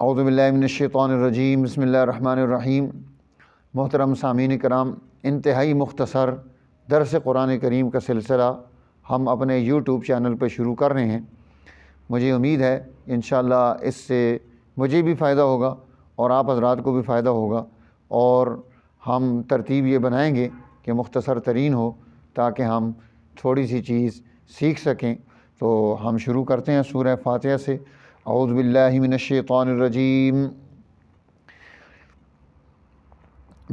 اعوذ باللہ من الشیطان الرجیم، بسم اللہ الرحمن الرحیم۔ محترم سامعین کرام، انتہائی مختصر درس قرآن کریم کا سلسلہ ہم اپنے یوٹیوب چینل پہ شروع کر رہے ہیں۔ مجھے امید ہے انشاءاللہ اس سے مجھے بھی فائدہ ہوگا اور آپ حضرات کو بھی فائدہ ہوگا، اور ہم ترتیب یہ بنائیں گے کہ مختصر ترین ہو تاکہ ہم تھوڑی سی چیز سیکھ سکیں۔ تو ہم شروع کرتے ہیں سورہ فاتحہ سے۔ اعوذ باللہ من الشیطان الرجیم۔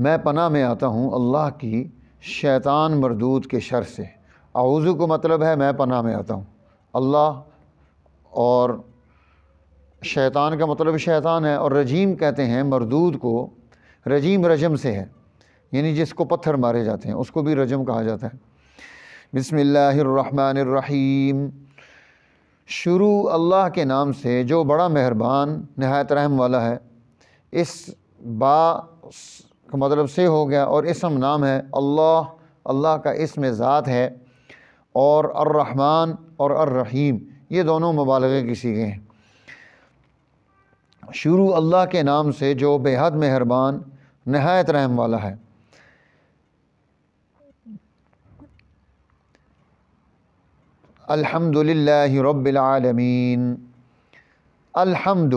میں پناہ میں آتا ہوں اللہ کی شیطان مردود کے شر سے۔ اعوذ کو مطلب ہے میں پناہ میں آتا ہوں اللہ، اور شیطان کا مطلب شیطان ہے، اور رجیم کہتے ہیں مردود کو۔ رجیم رجم سے ہے، یعنی جس کو پتھر مارے جاتے ہیں اس کو بھی رجم کہا جاتا ہے۔ بسم اللہ الرحمن الرحیم۔ شروع اللہ کے نام سے جو بڑا مہربان نہایت رحم والا ہے۔ اس با کا مطلب سے ہو گیا، اور اسم نام ہے اللہ، اللہ کا اسم ذات ہے، اور الرحمن اور الرحیم یہ دونوں مبالغے کی صیغے ہیں۔ شروع اللہ کے نام سے جو بے حد مہربان نہایت رحم والا ہے۔ الحمد للہ رب العالمین۔ الحمد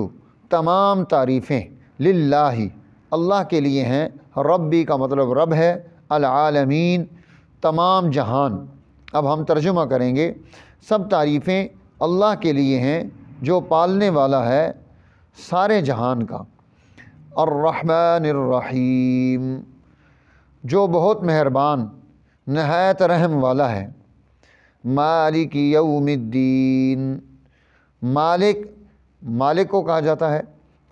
تمام تعریفیں، للہ اللہ کے لیے ہیں، ربی کا مطلب رب ہے، العالمین تمام جہان۔ اب ہم ترجمہ کریں گے۔ سب تعریفیں اللہ کے لیے ہیں جو پالنے والا ہے سارے جہان کا۔ الرحمن الرحیم جو بہت مہربان نہایت رحم والا ہے۔ مالک یوم الدین مالک کو کہا جاتا ہے،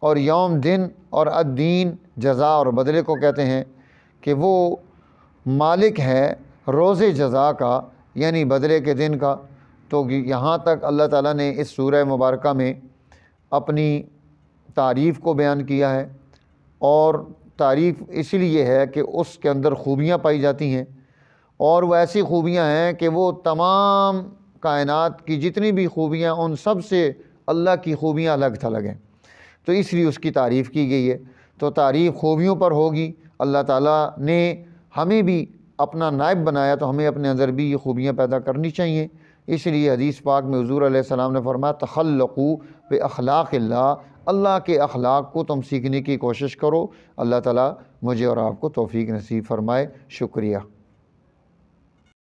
اور یوم دن، اور الدین جزا اور بدلے کو کہتے ہیں، کہ وہ مالک ہے روز جزا کا، یعنی بدلے کے دن کا۔ تو یہاں تک اللہ تعالیٰ نے اس سورہ مبارکہ میں اپنی تعریف کو بیان کیا ہے، اور تعریف اس لیے ہے کہ اس کے اندر خوبیاں پائی جاتی ہیں، اور وہ ایسی خوبیاں ہیں کہ وہ تمام کائنات کی جتنی بھی خوبیاں ان سب سے اللہ کی خوبیاں الگ تھلگ ہیں، تو اس لیے اس کی تعریف کی گئی ہے۔ تو تعریف خوبیوں پر ہوگی۔ اللہ تعالیٰ نے ہمیں بھی اپنا نائب بنایا، تو ہمیں اپنے اندر بھی یہ خوبیاں پیدا کرنی چاہیے۔ اس لیے حدیث پاک میں حضور علیہ السلام نے فرمایا تخلقوا باخلاق اللہ، اللہ کے اخلاق کو تم سیکھنے کی کوشش کرو۔ اللہ تعالیٰ مجھے اور آپ کو توفیق نصیب فرمائے۔ شکریہ۔